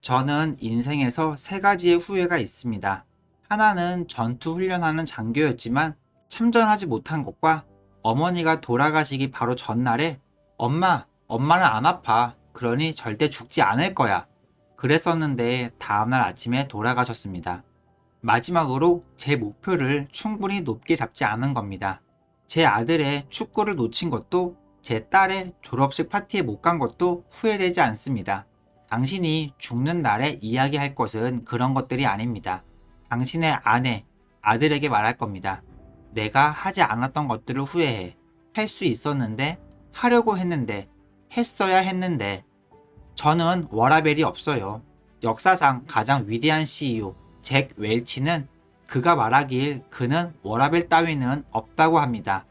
저는 인생에서 세 가지의 후회가 있습니다. 하나는 전투 훈련하는 장교였지만 참전하지 못한 것과 어머니가 돌아가시기 바로 전날에 엄마는 안 아파. 그러니 절대 죽지 않을 거야. 그랬었는데 다음날 아침에 돌아가셨습니다. 마지막으로 제 목표를 충분히 높게 잡지 않은 겁니다. 제 아들의 축구를 놓친 것도 제 딸의 졸업식 파티에 못 간 것도 후회되지 않습니다. 당신이 죽는 날에 이야기할 것은 그런 것들이 아닙니다. 당신의 아내, 아들에게 말할 겁니다. 내가 하지 않았던 것들을 후회해. 할 수 있었는데, 하려고 했는데, 했어야 했는데. 저는 워라밸이 없어요. 역사상 가장 위대한 CEO, 잭 웰치는 그가 말하길 그는 워라밸 따위는 없다고 합니다.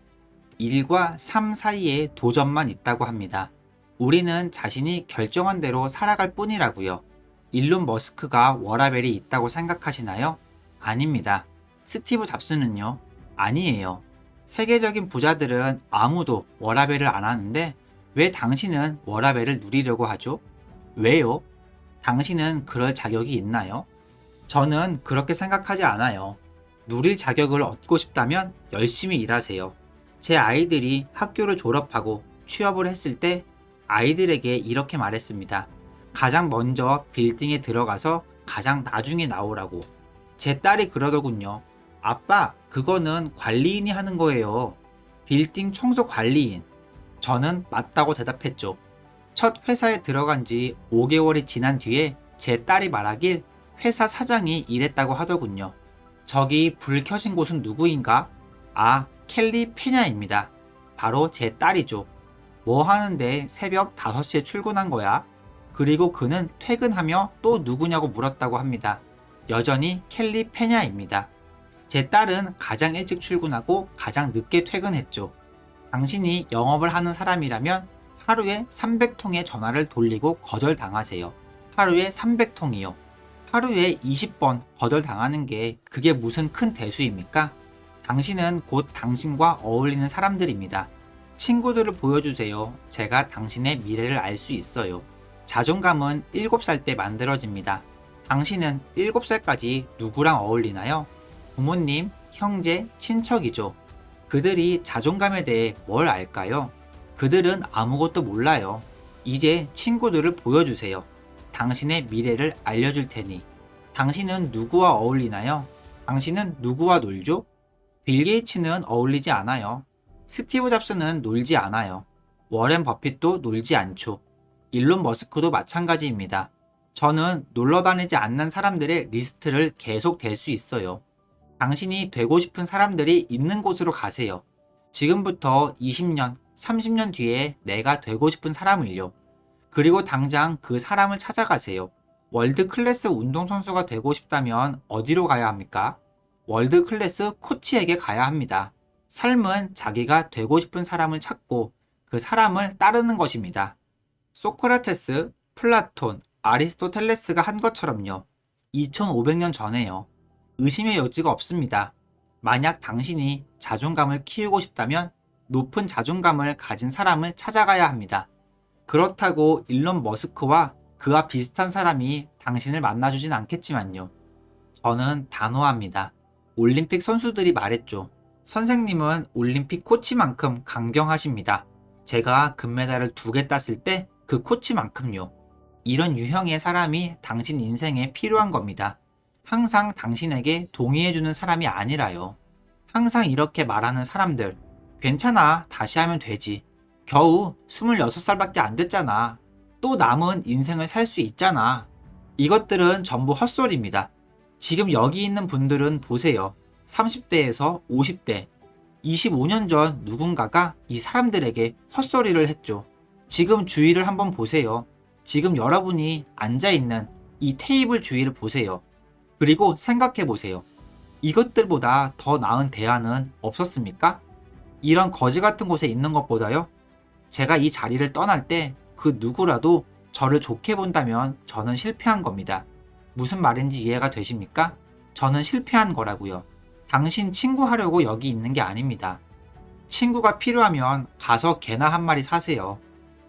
일과 삶 사이에 도전만 있다고 합니다. 우리는 자신이 결정한 대로 살아갈 뿐이라고요. 일론 머스크가 워라밸이 있다고 생각하시나요? 아닙니다. 스티브 잡스는요? 아니에요. 세계적인 부자들은 아무도 워라밸을 안 하는데 왜 당신은 워라밸을 누리려고 하죠? 왜요? 당신은 그럴 자격이 있나요? 저는 그렇게 생각하지 않아요. 누릴 자격을 얻고 싶다면 열심히 일하세요. 제 아이들이 학교를 졸업하고 취업을 했을 때 아이들에게 이렇게 말했습니다. 가장 먼저 빌딩에 들어가서 가장 나중에 나오라고. 제 딸이 그러더군요. 아빠, 그거는 관리인이 하는 거예요. 빌딩 청소 관리인. 저는 맞다고 대답했죠. 첫 회사에 들어간 지 5개월이 지난 뒤에 제 딸이 말하길 회사 사장이 이랬다고 하더군요. 저기 불 켜진 곳은 누구인가? 아, 켈리 페냐입니다. 바로 제 딸이죠. 뭐 하는데 새벽 5시에 출근한 거야? 그리고 그는 퇴근하며 또 누구냐고 물었다고 합니다. 여전히 켈리 페냐입니다. 제 딸은 가장 일찍 출근하고 가장 늦게 퇴근했죠. 당신이 영업을 하는 사람이라면 하루에 300통의 전화를 돌리고 거절당하세요. 하루에 300통이요. 하루에 20번 거절당하는 게 그게 무슨 큰 대수입니까? 당신은 곧 당신과 어울리는 사람들입니다. 친구들을 보여주세요. 제가 당신의 미래를 알 수 있어요. 자존감은 7살 때 만들어집니다. 당신은 7살까지 누구랑 어울리나요? 부모님, 형제, 친척이죠. 그들이 자존감에 대해 뭘 알까요? 그들은 아무것도 몰라요. 이제 친구들을 보여주세요. 당신의 미래를 알려줄 테니. 당신은 누구와 어울리나요? 당신은 누구와 놀죠? 빌 게이츠는 어울리지 않아요. 스티브 잡스는 놀지 않아요. 워렌 버핏도 놀지 않죠. 일론 머스크도 마찬가지입니다. 저는 놀러 다니지 않는 사람들의 리스트를 계속 댈 수 있어요. 당신이 되고 싶은 사람들이 있는 곳으로 가세요. 지금부터 20년, 30년 뒤에 내가 되고 싶은 사람을요. 그리고 당장 그 사람을 찾아가세요. 월드 클래스 운동선수가 되고 싶다면 어디로 가야 합니까? 월드 클래스 코치에게 가야 합니다. 삶은 자기가 되고 싶은 사람을 찾고 그 사람을 따르는 것입니다. 소크라테스, 플라톤, 아리스토텔레스가 한 것처럼요. 2500년 전에요. 의심의 여지가 없습니다. 만약 당신이 자존감을 키우고 싶다면 높은 자존감을 가진 사람을 찾아가야 합니다. 그렇다고 일론 머스크와 그와 비슷한 사람이 당신을 만나주진 않겠지만요. 저는 단호합니다. 올림픽 선수들이 말했죠. 선생님은 올림픽 코치만큼 강경하십니다. 제가 금메달을 2개 땄을 때 그 코치만큼요. 이런 유형의 사람이 당신 인생에 필요한 겁니다. 항상 당신에게 동의해주는 사람이 아니라요. 항상 이렇게 말하는 사람들, 괜찮아, 다시 하면 되지. 겨우 26살밖에 안 됐잖아. 또 남은 인생을 살 수 있잖아. 이것들은 전부 헛소리입니다. 지금 여기 있는 분들은 보세요. 30대에서 50대, 25년 전 누군가가 이 사람들에게 헛소리를 했죠. 지금 주위를 한번 보세요. 지금 여러분이 앉아있는 이 테이블 주위를 보세요. 그리고 생각해 보세요. 이것들보다 더 나은 대안은 없었습니까? 이런 거지 같은 곳에 있는 것보다요. 제가 이 자리를 떠날 때 그 누구라도 저를 좋게 본다면 저는 실패한 겁니다. 무슨 말인지 이해가 되십니까? 저는 실패한 거라고요. 당신 친구 하려고 여기 있는 게 아닙니다. 친구가 필요하면 가서 개나 한 마리 사세요.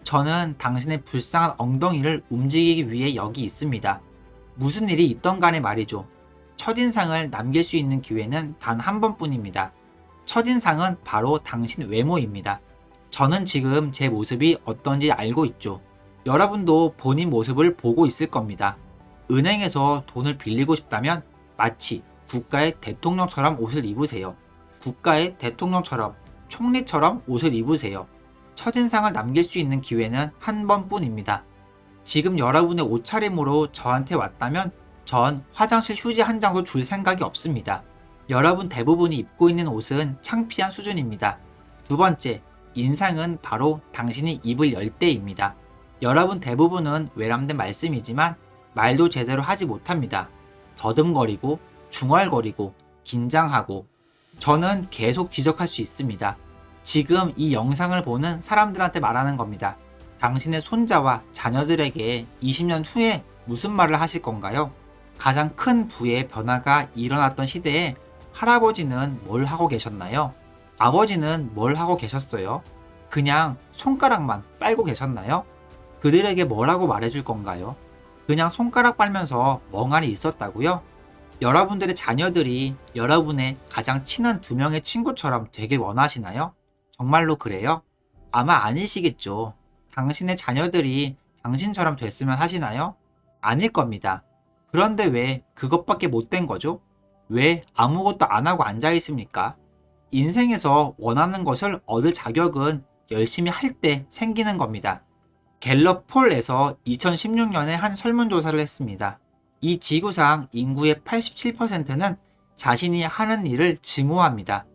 저는 당신의 불쌍한 엉덩이를 움직이기 위해 여기 있습니다. 무슨 일이 있던 간에 말이죠. 첫인상을 남길 수 있는 기회는 단 한 번뿐입니다. 첫인상은 바로 당신 외모입니다. 저는 지금 제 모습이 어떤지 알고 있죠. 여러분도 본인 모습을 보고 있을 겁니다. 은행에서 돈을 빌리고 싶다면 마치 국가의 대통령처럼 옷을 입으세요. 국가의 대통령처럼, 총리처럼 옷을 입으세요. 첫인상을 남길 수 있는 기회는 한 번뿐입니다. 지금 여러분의 옷차림으로 저한테 왔다면 전 화장실 휴지 한 장도 줄 생각이 없습니다. 여러분 대부분이 입고 있는 옷은 창피한 수준입니다. 두 번째, 인상은 바로 당신이 입을 열 때입니다. 여러분 대부분은 외람된 말씀이지만 말도 제대로 하지 못합니다. 더듬거리고, 중얼거리고, 긴장하고. 저는 계속 지적할 수 있습니다. 지금 이 영상을 보는 사람들한테 말하는 겁니다. 당신의 손자와 자녀들에게 20년 후에 무슨 말을 하실 건가요? 가장 큰 부의 변화가 일어났던 시대에 할아버지는 뭘 하고 계셨나요? 아버지는 뭘 하고 계셨어요? 그냥 손가락만 빨고 계셨나요? 그들에게 뭐라고 말해줄 건가요? 그냥 손가락 빨면서 멍하니 있었다고요? 여러분들의 자녀들이 여러분의 가장 친한 두 명의 친구처럼 되길 원하시나요? 정말로 그래요? 아마 아니시겠죠. 당신의 자녀들이 당신처럼 됐으면 하시나요? 아닐 겁니다. 그런데 왜 그것밖에 못 된 거죠? 왜 아무것도 안 하고 앉아 있습니까? 인생에서 원하는 것을 얻을 자격은 열심히 할 때 생기는 겁니다. 갤럽 폴에서 2016년에 한 설문조사를 했습니다. 이 지구상 인구의 87%는 자신이 하는 일을 증오합니다.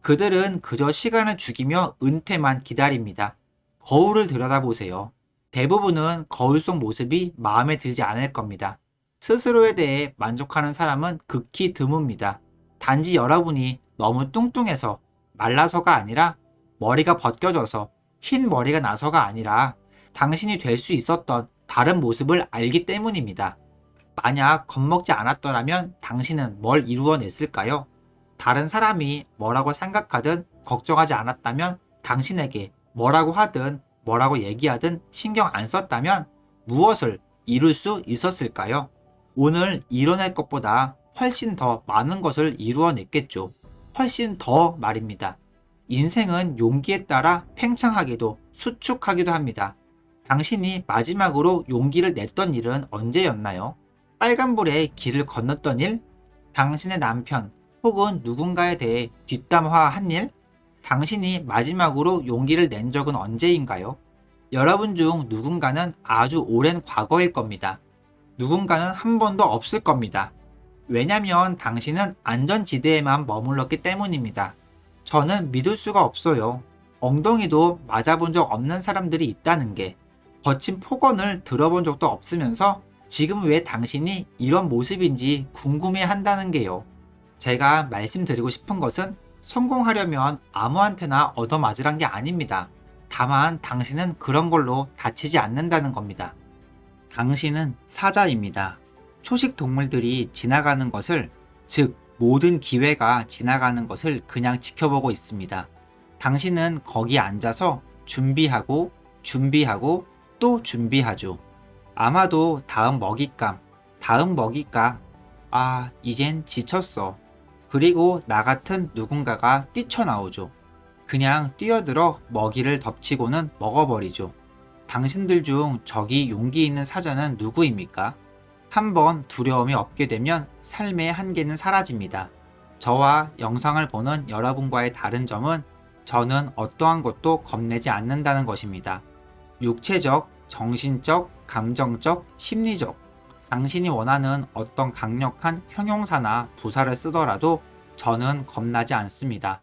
그들은 그저 시간을 죽이며 은퇴만 기다립니다. 거울을 들여다보세요. 대부분은 거울 속 모습이 마음에 들지 않을 겁니다. 스스로에 대해 만족하는 사람은 극히 드뭅니다. 단지 여러분이 너무 뚱뚱해서 말라서가 아니라 머리가 벗겨져서 흰 머리가 나서가 아니라 당신이 될 수 있었던 다른 모습을 알기 때문입니다. 만약 겁먹지 않았더라면 당신은 뭘 이루어냈을까요? 다른 사람이 뭐라고 생각하든 걱정하지 않았다면 당신에게 뭐라고 하든 뭐라고 얘기하든 신경 안 썼다면 무엇을 이룰 수 있었을까요? 오늘 이뤄낼 것보다 훨씬 더 많은 것을 이루어냈겠죠. 훨씬 더 말입니다. 인생은 용기에 따라 팽창하기도 수축하기도 합니다. 당신이 마지막으로 용기를 냈던 일은 언제였나요? 빨간불에 길을 건넜던 일? 당신의 남편 혹은 누군가에 대해 뒷담화한 일? 당신이 마지막으로 용기를 낸 적은 언제인가요? 여러분 중 누군가는 아주 오랜 과거일 겁니다. 누군가는 한 번도 없을 겁니다. 왜냐면 당신은 안전지대에만 머물렀기 때문입니다. 저는 믿을 수가 없어요. 엉덩이도 맞아본 적 없는 사람들이 있다는 게, 거친 폭언을 들어본 적도 없으면서 지금 왜 당신이 이런 모습인지 궁금해 한다는 게요. 제가 말씀드리고 싶은 것은 성공하려면 아무한테나 얻어맞으란 게 아닙니다. 다만 당신은 그런 걸로 다치지 않는다는 겁니다. 당신은 사자입니다. 초식 동물들이 지나가는 것을, 즉 모든 기회가 지나가는 것을 그냥 지켜보고 있습니다. 당신은 거기 앉아서 준비하고 또 준비하죠. 아마도 다음 먹잇감, 이젠 지쳤어. 그리고 나 같은 누군가가 뛰쳐나오죠. 그냥 뛰어들어 먹이를 덮치고는 먹어버리죠. 당신들 중 저기 용기 있는 사자는 누구입니까? 한번 두려움이 없게 되면 삶의 한계는 사라집니다. 저와 영상을 보는 여러분과의 다른 점은 저는 어떠한 것도 겁내지 않는다는 것입니다. 육체적, 정신적, 감정적, 심리적, 당신이 원하는 어떤 강력한 형용사나 부사를 쓰더라도 저는 겁나지 않습니다.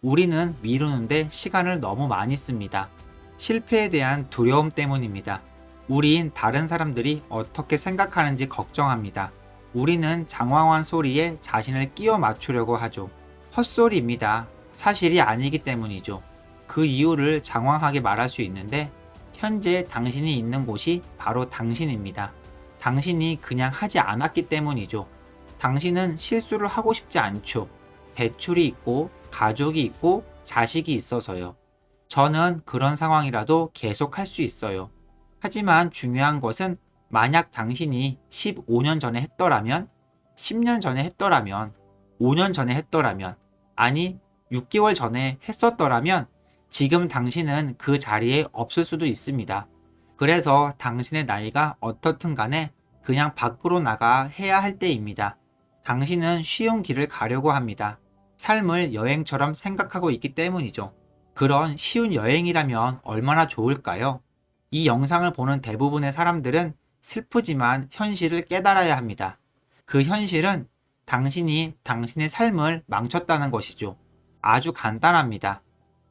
우리는 미루는데 시간을 너무 많이 씁니다. 실패에 대한 두려움 때문입니다. 우린 다른 사람들이 어떻게 생각하는지 걱정합니다. 우리는 장황한 소리에 자신을 끼워 맞추려고 하죠. 헛소리입니다. 사실이 아니기 때문이죠. 그 이유를 장황하게 말할 수 있는데 현재 당신이 있는 곳이 바로 당신입니다. 당신이 그냥 하지 않았기 때문이죠. 당신은 실수를 하고 싶지 않죠. 대출이 있고 가족이 있고 자식이 있어서요. 저는 그런 상황이라도 계속 할 수 있어요. 하지만 중요한 것은 만약 당신이 15년 전에 했더라면, 10년 전에 했더라면, 5년 전에 했더라면, 아니 6개월 전에 했었더라면 지금 당신은 그 자리에 없을 수도 있습니다. 그래서 당신의 나이가 어떻든 간에 그냥 밖으로 나가 해야 할 때입니다. 당신은 쉬운 길을 가려고 합니다. 삶을 여행처럼 생각하고 있기 때문이죠. 그런 쉬운 여행이라면 얼마나 좋을까요? 이 영상을 보는 대부분의 사람들은 슬프지만 현실을 깨달아야 합니다. 그 현실은 당신이 당신의 삶을 망쳤다는 것이죠. 아주 간단합니다.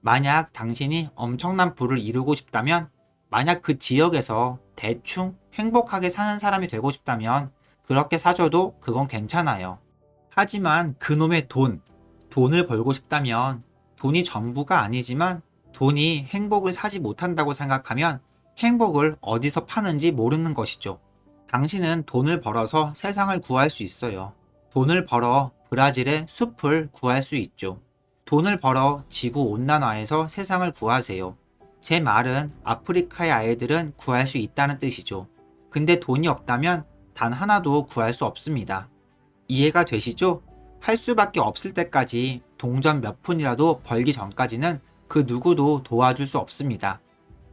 만약 당신이 엄청난 부를 이루고 싶다면, 만약 그 지역에서 대충 행복하게 사는 사람이 되고 싶다면 그렇게 사줘도 그건 괜찮아요. 하지만 그놈의 돈을 벌고 싶다면, 돈이 전부가 아니지만 돈이 행복을 사지 못한다고 생각하면 행복을 어디서 파는지 모르는 것이죠. 당신은 돈을 벌어서 세상을 구할 수 있어요. 돈을 벌어 브라질의 숲을 구할 수 있죠. 돈을 벌어 지구 온난화에서 세상을 구하세요. 제 말은 아프리카의 아이들은 구할 수 있다는 뜻이죠. 근데 돈이 없다면 단 하나도 구할 수 없습니다. 이해가 되시죠? 할 수밖에 없을 때까지 동전 몇 푼이라도 벌기 전까지는 그 누구도 도와줄 수 없습니다.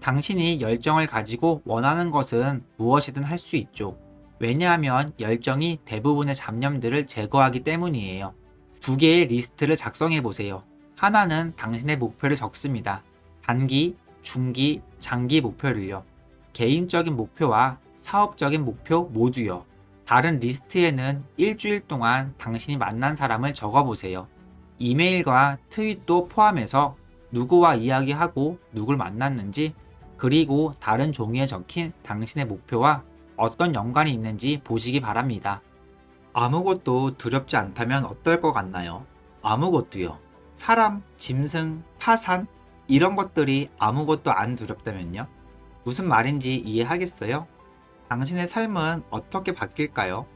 당신이 열정을 가지고 원하는 것은 무엇이든 할 수 있죠. 왜냐하면 열정이 대부분의 잡념들을 제거하기 때문이에요. 두 개의 리스트를 작성해 보세요. 하나는 당신의 목표를 적습니다. 단기, 중기, 장기 목표를요. 개인적인 목표와 사업적인 목표 모두요. 다른 리스트에는 일주일 동안 당신이 만난 사람을 적어보세요. 이메일과 트윗도 포함해서 누구와 이야기하고 누굴 만났는지, 그리고 다른 종이에 적힌 당신의 목표와 어떤 연관이 있는지 보시기 바랍니다. 아무것도 두렵지 않다면 어떨 것 같나요? 아무것도요. 사람, 짐승, 파산 이런 것들이 아무것도 안 두렵다면요? 무슨 말인지 이해하겠어요? 당신의 삶은 어떻게 바뀔까요?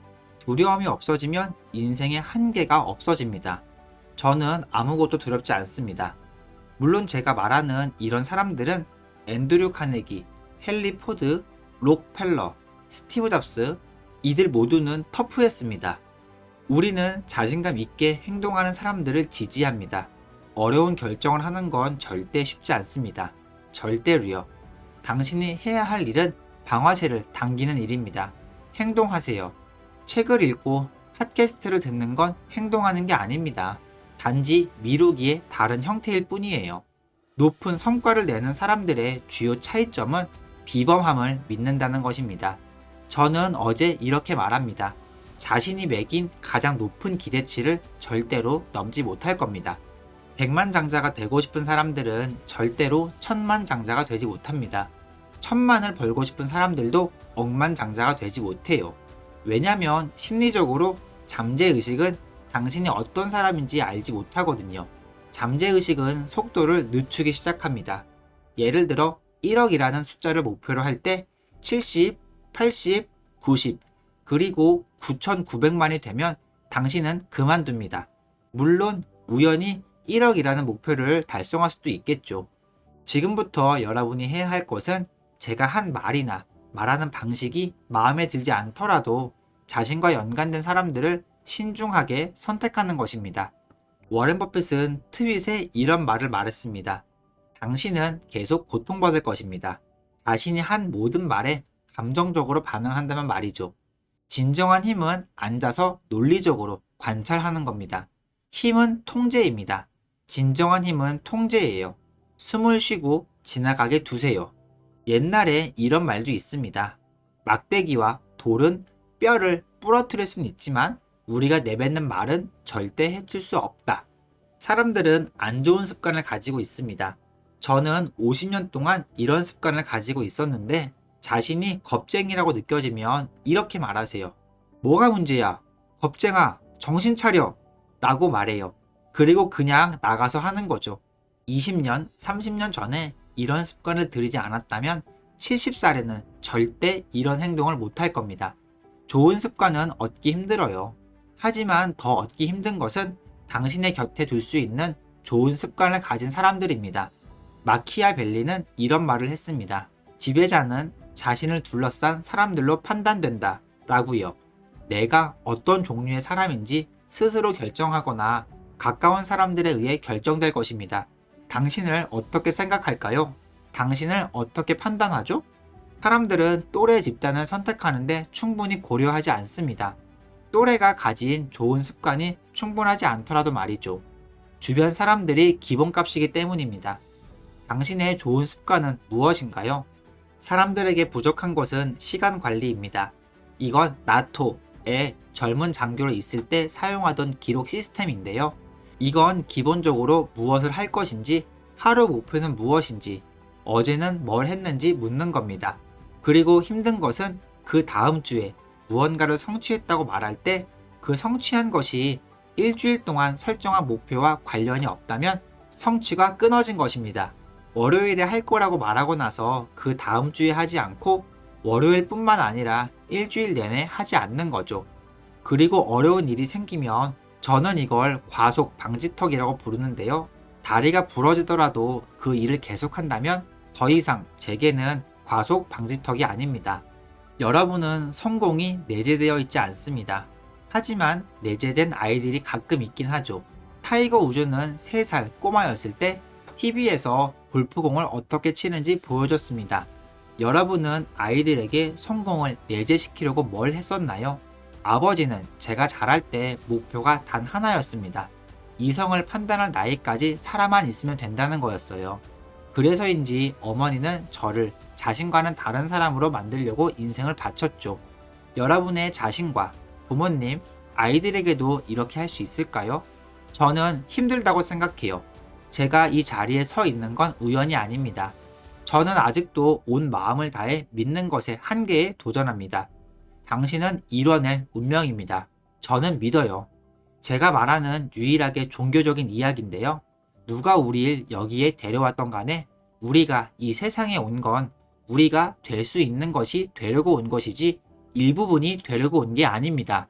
두려움이 없어지면 인생의 한계가 없어집니다. 저는 아무것도 두렵지 않습니다. 물론 제가 말하는 이런 사람들은 앤드류 카네기, 헨리 포드, 록펠러, 스티브 잡스, 이들 모두는 터프했습니다. 우리는 자신감 있게 행동하는 사람들을 지지합니다. 어려운 결정을 하는 건 절대 쉽지 않습니다. 절대로요. 당신이 해야 할 일은 방아쇠를 당기는 일입니다. 행동하세요. 책을 읽고 팟캐스트를 듣는 건 행동하는 게 아닙니다. 단지 미루기의 다른 형태일 뿐이에요. 높은 성과를 내는 사람들의 주요 차이점은 비범함을 믿는다는 것입니다. 저는 어제 이렇게 말합니다. 자신이 매긴 가장 높은 기대치를 절대로 넘지 못할 겁니다. 백만장자가 되고 싶은 사람들은 절대로 천만장자가 되지 못합니다. 천만을 벌고 싶은 사람들도 억만장자가 되지 못해요. 왜냐면 심리적으로 잠재의식은 당신이 어떤 사람인지 알지 못하거든요. 잠재의식은 속도를 늦추기 시작합니다. 예를 들어 1억이라는 숫자를 목표로 할 때 70, 80, 90, 그리고 9,900만이 되면 당신은 그만둡니다. 물론 우연히 1억이라는 목표를 달성할 수도 있겠죠. 지금부터 여러분이 해야 할 것은 제가 한 말이나 말하는 방식이 마음에 들지 않더라도 자신과 연관된 사람들을 신중하게 선택하는 것입니다. 워렌 버핏은 트윗에 이런 말을 말했습니다. 당신은 계속 고통받을 것입니다. 자신이 한 모든 말에 감정적으로 반응한다면 말이죠. 진정한 힘은 앉아서 논리적으로 관찰하는 겁니다. 힘은 통제입니다. 진정한 힘은 통제예요. 숨을 쉬고 지나가게 두세요. 옛날에 이런 말도 있습니다. 막대기와 돌은 뼈를 부러뜨릴 수는 있지만 우리가 내뱉는 말은 절대 해칠 수 없다. 사람들은 안 좋은 습관을 가지고 있습니다. 저는 50년 동안 이런 습관을 가지고 있었는데 자신이 겁쟁이라고 느껴지면 이렇게 말하세요. 뭐가 문제야? 겁쟁아, 정신 차려! 라고 말해요. 그리고 그냥 나가서 하는 거죠. 20년, 30년 전에 이런 습관을 들이지 않았다면 70살에는 절대 이런 행동을 못할 겁니다. 좋은 습관은 얻기 힘들어요. 하지만 더 얻기 힘든 것은 당신의 곁에 둘 수 있는 좋은 습관을 가진 사람들입니다. 마키아벨리는 이런 말을 했습니다. 지배자는 자신을 둘러싼 사람들로 판단된다 라고요. 내가 어떤 종류의 사람인지 스스로 결정하거나 가까운 사람들에 의해 결정될 것입니다. 당신을 어떻게 생각할까요? 당신을 어떻게 판단하죠? 사람들은 또래 집단을 선택하는데 충분히 고려하지 않습니다. 또래가 가진 좋은 습관이 충분하지 않더라도 말이죠. 주변 사람들이 기본값이기 때문입니다. 당신의 좋은 습관은 무엇인가요? 사람들에게 부족한 것은 시간 관리입니다. 이건 나토의 젊은 장교로 있을 때 사용하던 기록 시스템인데요. 이건 기본적으로 무엇을 할 것인지, 하루 목표는 무엇인지, 어제는 뭘 했는지 묻는 겁니다. 그리고 힘든 것은 그 다음 주에 무언가를 성취했다고 말할 때 그 성취한 것이 일주일 동안 설정한 목표와 관련이 없다면 성취가 끊어진 것입니다. 월요일에 할 거라고 말하고 나서 그 다음 주에 하지 않고 월요일뿐만 아니라 일주일 내내 하지 않는 거죠. 그리고 어려운 일이 생기면 저는 이걸 과속 방지턱이라고 부르는데요. 다리가 부러지더라도 그 일을 계속한다면 더 이상 제게는 과속 방지턱이 아닙니다. 여러분은 성공이 내재되어 있지 않습니다. 하지만 내재된 아이들이 가끔 있긴 하죠. 타이거 우즈는 3살 꼬마였을 때 TV에서 골프공을 어떻게 치는지 보여줬습니다. 여러분은 아이들에게 성공을 내재시키려고 뭘 했었나요? 아버지는 제가 자랄 때 목표가 단 하나였습니다. 이성을 판단할 나이까지 살아만 있으면 된다는 거였어요. 그래서인지 어머니는 저를 자신과는 다른 사람으로 만들려고 인생을 바쳤죠. 여러분의 자신과 부모님, 아이들에게도 이렇게 할 수 있을까요? 저는 힘들다고 생각해요. 제가 이 자리에 서 있는 건 우연이 아닙니다. 저는 아직도 온 마음을 다해 믿는 것의 한계에 도전합니다. 당신은 이뤄낼 운명입니다. 저는 믿어요. 제가 말하는 유일하게 종교적인 이야기인데요. 누가 우리를 여기에 데려왔던 간에 우리가 이 세상에 온 건 우리가 될 수 있는 것이 되려고 온 것이지 일부분이 되려고 온 게 아닙니다.